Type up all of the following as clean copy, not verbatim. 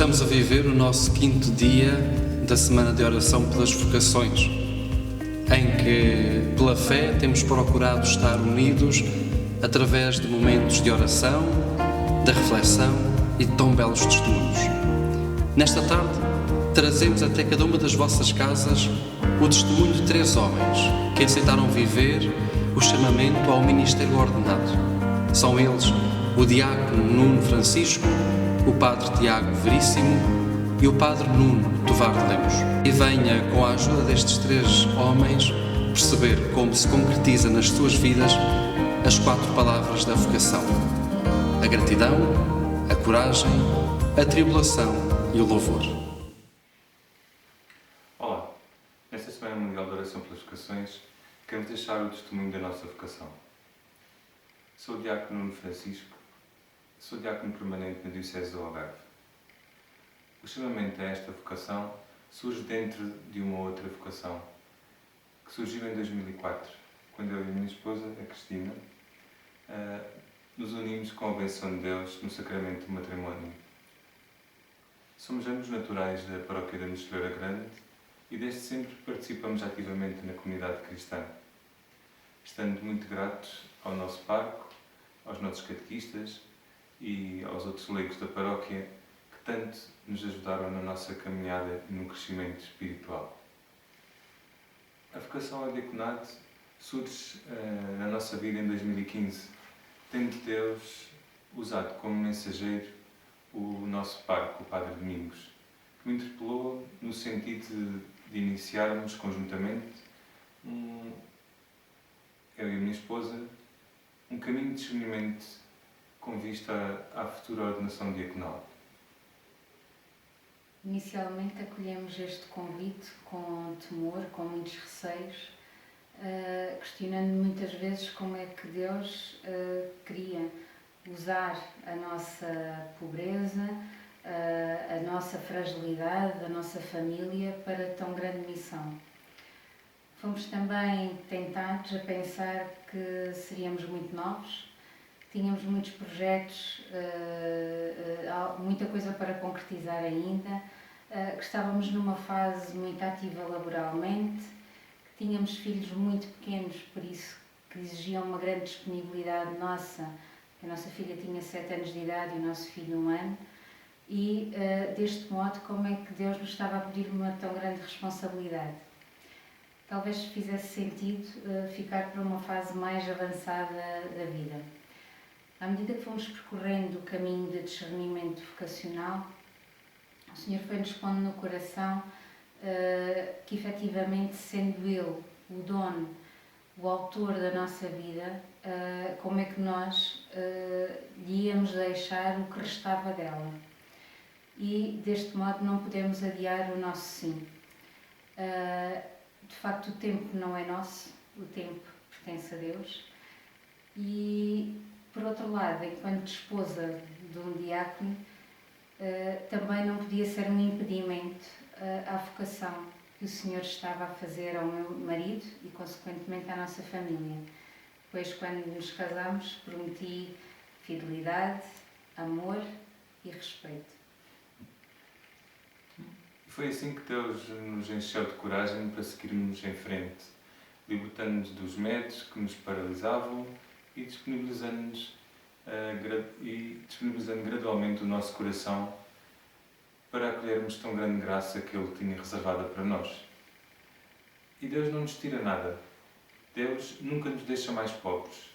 Estamos a viver o nosso 5º dia da Semana de Oração pelas Vocações, em que, pela fé, temos procurado estar unidos através de momentos de oração, de reflexão e de tão belos testemunhos. Nesta tarde, trazemos até cada uma das vossas casas o testemunho de 3 homens que aceitaram viver o chamamento ao ministério ordenado. São eles o diácono Nuno Francisco, o padre Tiago Veríssimo e o padre Nuno Tovar de Lemos. E venha, com a ajuda destes 3 homens, perceber como se concretiza nas suas vidas as 4 palavras da vocação: a gratidão, a coragem, a tribulação e o louvor. Olá, nesta Semana Mundial de Oração pelas Vocações, queremos deixar o testemunho da nossa vocação. Sou o diácono Nuno Francisco, sou diácono permanente na Diocese do Algarve. O chamamento a esta vocação surge dentro de uma outra vocação, que surgiu em 2004, quando eu e a minha esposa, a Cristina, nos unimos com a bênção de Deus no sacramento do matrimónio. Somos ambos naturais da paróquia da Mostelheira Grande e desde sempre participamos ativamente na comunidade cristã, estando muito gratos ao nosso pároco, aos nossos catequistas e aos outros leigos da paróquia que tanto nos ajudaram na nossa caminhada e no crescimento espiritual. A vocação ao diaconato surge na nossa vida em 2015, tendo Deus usado como mensageiro o nosso pároco, o Padre Domingos, que me interpelou no sentido de iniciarmos conjuntamente, eu e a minha esposa, um caminho de discernimento com vista à futura ordenação diaconal. Inicialmente acolhemos este convite com temor, com muitos receios, questionando muitas vezes como é que Deus queria usar a nossa pobreza, a nossa fragilidade, a nossa família para tão grande missão. Fomos também tentados a pensar que seríamos muito novos, tínhamos muitos projetos, muita coisa para concretizar ainda, que estávamos numa fase muito ativa laboralmente, que tínhamos filhos muito pequenos, por isso que exigiam uma grande disponibilidade nossa. A nossa filha tinha 7 anos de idade e o nosso filho 1 ano, e deste modo como é que Deus nos estava a pedir uma tão grande responsabilidade. Talvez fizesse sentido ficar para uma fase mais avançada da vida. À medida que fomos percorrendo o caminho de discernimento vocacional, o Senhor foi-nos pondo no coração que, efetivamente, sendo Ele o dono, o autor da nossa vida, como é que nós lhe íamos deixar o que restava dela. E, deste modo, não podemos adiar o nosso sim. De facto, o tempo não é nosso, o tempo pertence a Deus. E, por outro lado, enquanto esposa de um diácono, também não podia ser um impedimento à vocação que o Senhor estava a fazer ao meu marido e, consequentemente, à nossa família. Pois, quando nos casamos, prometi fidelidade, amor e respeito. Foi assim que Deus nos encheu de coragem para seguirmos em frente, libertando-nos dos medos que nos paralisavam e disponibilizando gradualmente o nosso coração para acolhermos tão grande graça que Ele tinha reservada para nós. E Deus não nos tira nada. Deus nunca nos deixa mais pobres.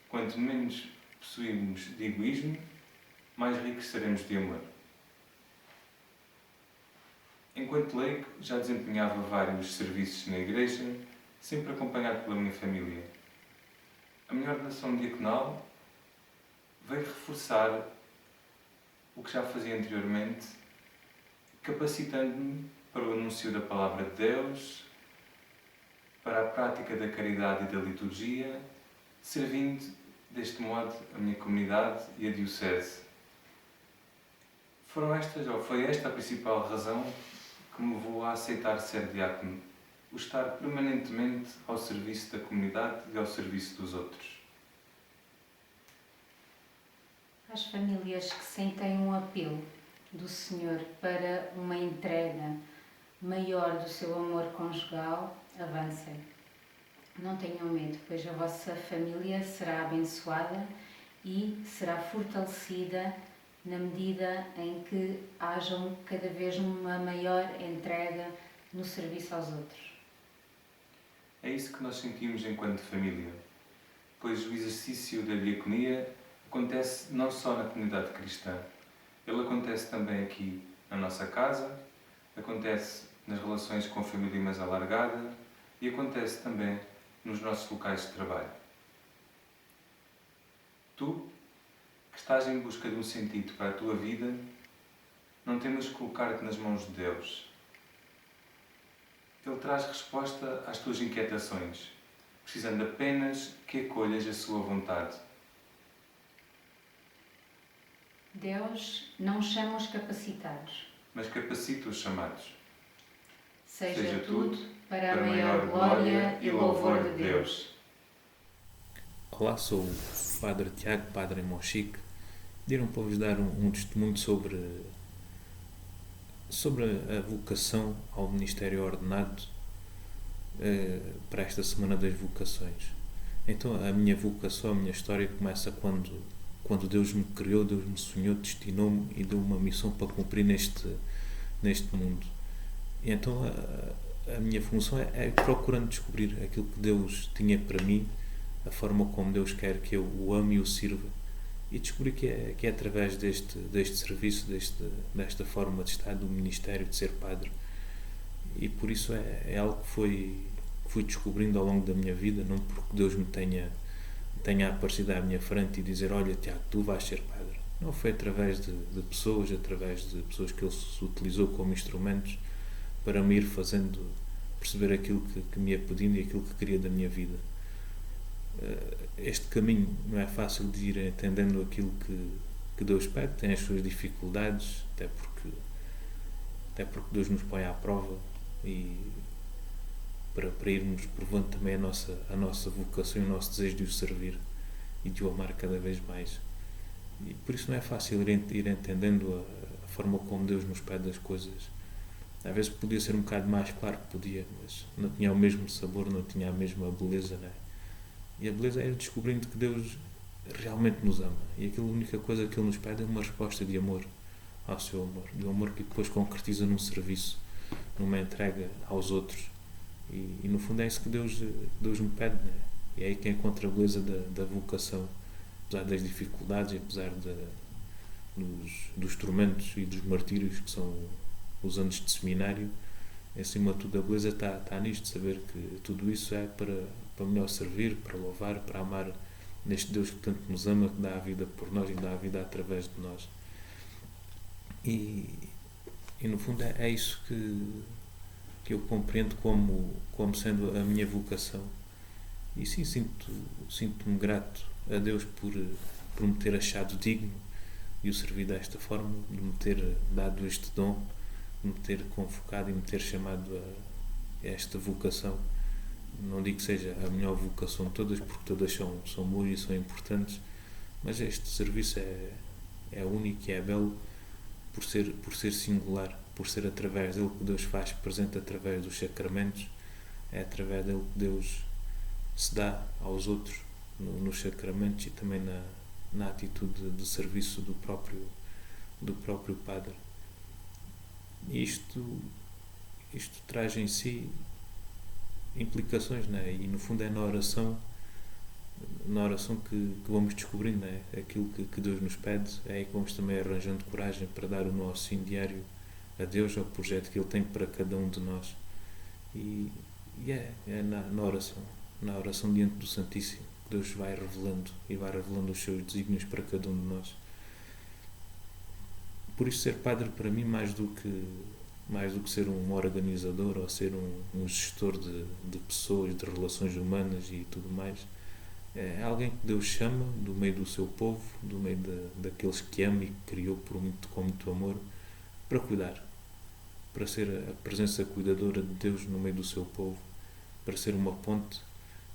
Quanto menos possuímos de egoísmo, mais ricos seremos de amor. Enquanto leigo, já desempenhava vários serviços na igreja, sempre acompanhado pela minha família. A minha ordenação diaconal veio reforçar o que já fazia anteriormente, capacitando-me para o anúncio da Palavra de Deus, para a prática da caridade e da liturgia, servindo deste modo a minha comunidade e a Diocese. Foi esta a principal razão que me levou a aceitar ser diácono, o estar permanentemente ao serviço da comunidade e ao serviço dos outros. Às famílias que sentem um apelo do Senhor para uma entrega maior do seu amor conjugal, avancem. Não tenham medo, pois a vossa família será abençoada e será fortalecida na medida em que hajam cada vez uma maior entrega no serviço aos outros. É isso que nós sentimos enquanto família, pois o exercício da diaconia acontece não só na comunidade cristã, ele acontece também aqui na nossa casa, acontece nas relações com a família mais alargada e acontece também nos nossos locais de trabalho. Tu, que estás em busca de um sentido para a tua vida, não temas que colocar-te nas mãos de Deus. Ele traz resposta às tuas inquietações, precisando apenas que acolhas a sua vontade. Deus não chama os capacitados. Mas capacita os chamados. Seja tudo para a maior glória e louvor de Deus. Olá, sou o Padre Tiago, Padre em Monchique. Pediram para vos dar um testemunho sobre a vocação ao ministério ordenado para esta Semana das Vocações. Então, a minha vocação, a minha história começa quando Deus me criou, Deus me sonhou, destinou-me e deu uma missão para cumprir neste mundo. E então, a minha função é procurando descobrir aquilo que Deus tinha para mim, a forma como Deus quer que eu o ame e o sirva, e descobri que é através deste serviço, desta forma de estar, do ministério, de ser padre. E por isso é algo que fui descobrindo ao longo da minha vida, não porque Deus me tenha aparecido à minha frente e dizer: olha, Tiago, tu vais ser padre. Não, foi através de pessoas que Ele se utilizou como instrumentos para me ir fazendo perceber aquilo que me ia pedindo e aquilo que queria da minha vida. Este caminho não é fácil de ir entendendo aquilo que Deus pede, tem as suas dificuldades, até porque Deus nos põe à prova e para irmos provando também a nossa vocação e o nosso desejo de o servir e de o amar cada vez mais. E por isso não é fácil ir entendendo a forma como Deus nos pede as coisas. Às vezes podia ser um bocado mais claro, que podia, mas não tinha o mesmo sabor, não tinha a mesma beleza, não é? E a beleza é ir descobrindo que Deus realmente nos ama. E a única coisa que Ele nos pede é uma resposta de amor ao seu amor. De um amor que depois concretiza num serviço, numa entrega aos outros. E no fundo é isso que Deus me pede, né? E é aí que encontra a beleza da vocação. Apesar das dificuldades e apesar dos tormentos e dos martírios que são os anos de seminário, acima de tudo a beleza está nisto, saber que tudo isso é para melhor servir, para louvar, para amar neste Deus que tanto nos ama, que dá a vida por nós e dá a vida através de nós. E no fundo é isso que eu compreendo como sendo a minha vocação. E sim, sinto-me grato a Deus por me ter achado digno de o servir desta forma, de me ter dado este dom, de me ter convocado e me ter chamado a esta vocação. Não digo que seja a melhor vocação de todas, porque todas são boas e são importantes, mas este serviço é único e é belo por ser singular, por ser através dele que Deus faz presente através dos sacramentos, é através dele que Deus se dá aos outros nos sacramentos e também na atitude de serviço do próprio Padre. E isto traz em si implicações, não é? E no fundo é na oração que vamos descobrindo, não é? Aquilo que Deus nos pede, é aí que vamos também arranjando coragem para dar o nosso sim diário a Deus, ao projeto que Ele tem para cada um de nós. E é na oração diante do Santíssimo que Deus vai revelando os seus desígnios para cada um de nós. Por isso ser padre para mim mais do que ser um organizador ou ser um gestor de pessoas, de relações humanas e tudo mais, é alguém que Deus chama do meio do seu povo, do meio daqueles que ama e que criou com muito amor, para cuidar, para ser a presença cuidadora de Deus no meio do seu povo, para ser uma ponte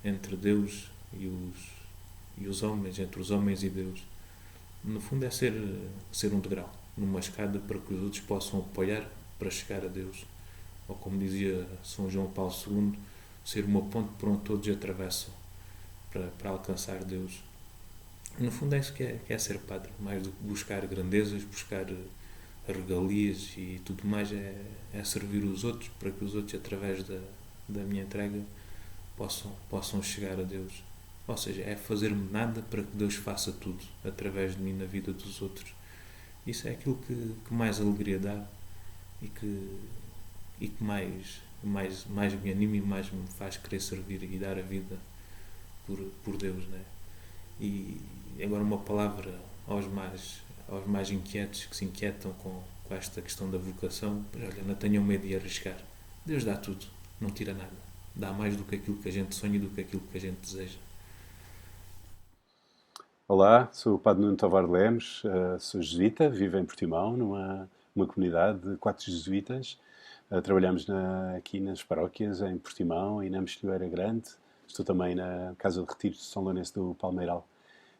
entre Deus e os homens, entre os homens e Deus. No fundo é ser um degrau. numa escada para que os outros possam apoiar para chegar a Deus. Ou como dizia São João Paulo II, ser uma ponte por onde todos atravessam para alcançar Deus. E no fundo é isso que é ser padre, mais do que buscar grandezas, buscar regalias e tudo mais, é servir os outros, para que os outros, através da minha entrega, possam chegar a Deus. Ou seja, é fazer-me nada para que Deus faça tudo através de mim na vida dos outros. Isso é aquilo que mais alegria dá e que mais me anima e mais me faz querer servir e dar a vida por Deus, né? E agora uma palavra aos mais inquietos, que se inquietam com esta questão da vocação: olha, não tenham medo de arriscar. Deus dá tudo, não tira nada. Dá mais do que aquilo que a gente sonha e do que aquilo que a gente deseja. Olá, sou o Padre Nuno Tovar Lemos, sou jesuíta, vivo em Portimão, numa comunidade de 4 jesuítas. Trabalhamos aqui nas paróquias, em Portimão e na Mexilheira Grande. Estou também na Casa de Retiros de São Lourenço do Palmeiral.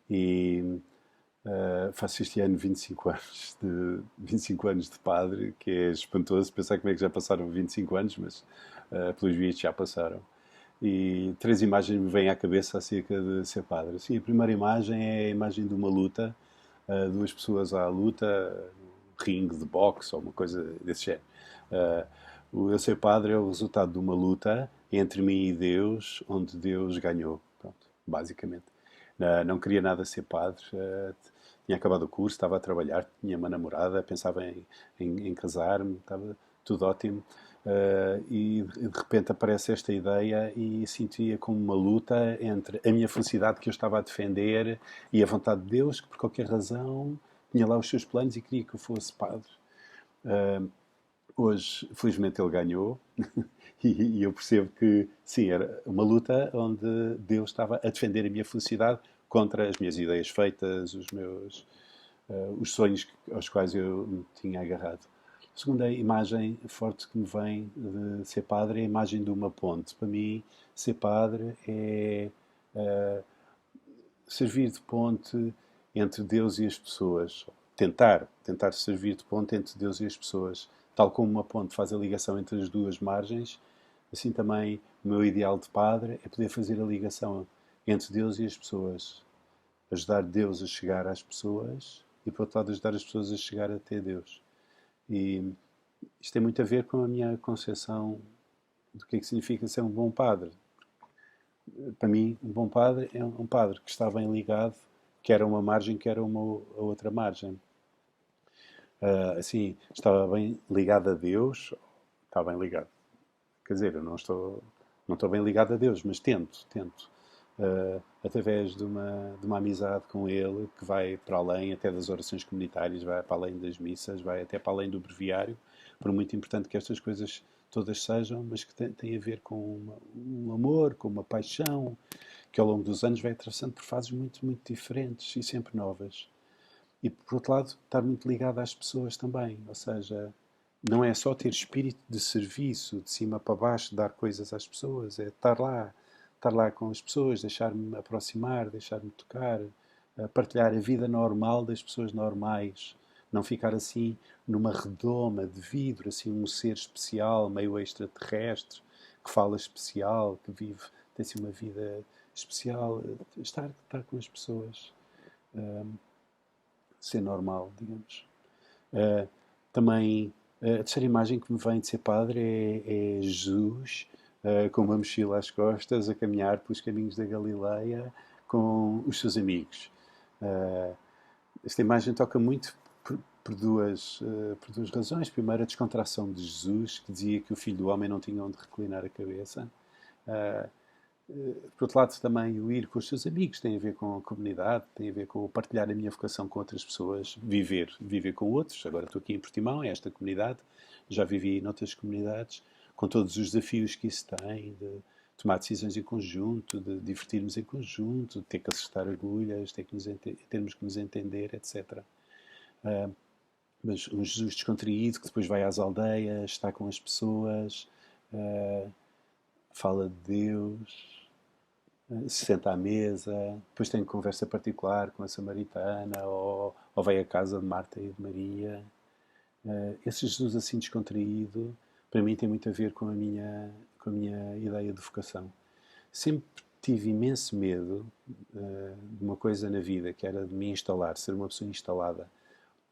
E faço este ano 25 anos de padre, que é espantoso pensar como é que já passaram 25 anos, mas pelos vistos já passaram. E 3 imagens me vêm à cabeça acerca de ser padre. Sim, a primeira imagem é a imagem de uma luta, 2 pessoas à luta, um ringue de boxe ou uma coisa desse género. O eu ser padre é o resultado de uma luta entre mim e Deus, onde Deus ganhou. Pronto, basicamente. Não queria nada ser padre, tinha acabado o curso, estava a trabalhar, tinha uma namorada, pensava em casar-me, estava tudo ótimo. E de repente aparece esta ideia e sentia como uma luta entre a minha felicidade que eu estava a defender e a vontade de Deus, que por qualquer razão tinha lá os seus planos e queria que eu fosse padre. Hoje, felizmente, ele ganhou e eu percebo que, sim, era uma luta onde Deus estava a defender a minha felicidade contra as minhas ideias feitas, os sonhos aos quais eu me tinha agarrado. A segunda imagem forte que me vem de ser padre é a imagem de uma ponte. Para mim, ser padre é servir de ponte entre Deus e as pessoas. Tentar servir de ponte entre Deus e as pessoas. Tal como uma ponte faz a ligação entre as duas margens, assim também o meu ideal de padre é poder fazer a ligação entre Deus e as pessoas. Ajudar Deus a chegar às pessoas e, por outro lado, ajudar as pessoas a chegar até Deus. E isto tem muito a ver com a minha concepção do que é que significa ser um bom padre. Para mim, um bom padre é um padre que está bem ligado, quer a uma margem, quer a outra margem. Assim, estava bem ligado a Deus, está bem ligado. Quer dizer, eu não estou bem ligado a Deus, mas tento. Através de uma amizade com Ele, que vai para além até das orações comunitárias, vai para além das missas, vai até para além do breviário, por muito importante que estas coisas todas sejam, mas que tem a ver com um amor, com uma paixão, que ao longo dos anos vai atravessando por fases muito, muito diferentes e sempre novas. E, por outro lado, estar muito ligado às pessoas também, ou seja, não é só ter espírito de serviço, de cima para baixo, dar coisas às pessoas, é estar lá com as pessoas, deixar-me aproximar, deixar-me tocar, partilhar a vida normal das pessoas normais, não ficar assim numa redoma de vidro, assim um ser especial, meio extraterrestre, que fala especial, que vive, tem assim uma vida especial, estar com as pessoas, ser normal, digamos. Também a terceira imagem que me vem de ser padre é Jesus com uma mochila às costas, a caminhar pelos caminhos da Galileia com os seus amigos. Esta imagem toca muito por duas razões. Primeiro, a descontração de Jesus, que dizia que o Filho do Homem não tinha onde reclinar a cabeça. Por outro lado, também o ir com os seus amigos tem a ver com a comunidade, tem a ver com partilhar a minha vocação com outras pessoas, viver com outros. Agora estou aqui em Portimão, é esta comunidade, já vivi noutras comunidades, com todos os desafios que isso tem, de tomar decisões em conjunto, de divertirmos em conjunto, de ter que acertar agulhas, termos que nos entender, etc. Mas um Jesus descontraído que depois vai às aldeias, está com as pessoas, fala de Deus, se senta à mesa, depois tem conversa particular com a samaritana, ou ou vai à casa de Marta e de Maria. Esse Jesus assim descontraído, para mim tem muito a ver com a minha ideia de vocação. Sempre tive imenso medo de uma coisa na vida, que era de me instalar, ser uma pessoa instalada.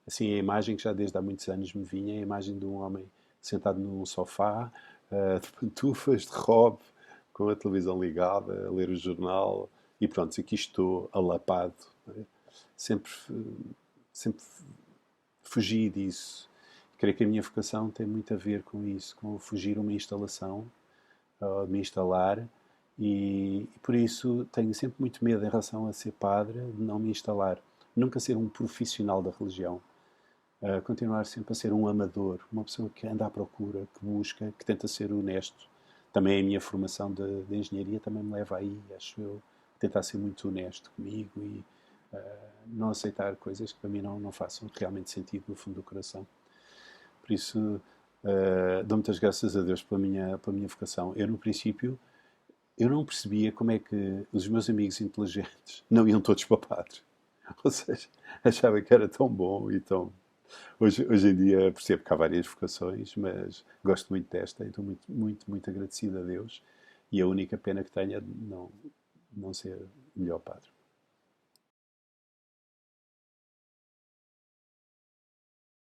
Assim, a imagem que já desde há muitos anos me vinha, é a imagem de um homem sentado num sofá, de pantufas, de robe, com a televisão ligada, a ler o jornal, e pronto, aqui estou, alapado. Sempre, sempre fugi disso. Creio que a minha vocação tem muito a ver com isso, com fugir uma instalação, me instalar, e por isso tenho sempre muito medo em relação a ser padre, de não me instalar. Nunca ser um profissional da religião. Continuar sempre a ser um amador, uma pessoa que anda à procura, que busca, que tenta ser honesto. Também a minha formação de engenharia também me leva aí, acho eu, tentar ser muito honesto comigo e não aceitar coisas que para mim não façam realmente sentido no fundo do coração. Por isso, dou muitas graças a Deus pela minha vocação. Eu, no princípio, eu não percebia como é que os meus amigos inteligentes não iam todos para padre. Ou seja, achava que era tão bom e tão... Hoje em dia percebo que há várias vocações, mas gosto muito desta e estou muito agradecido a Deus. E a única pena que tenho é de não ser melhor padre.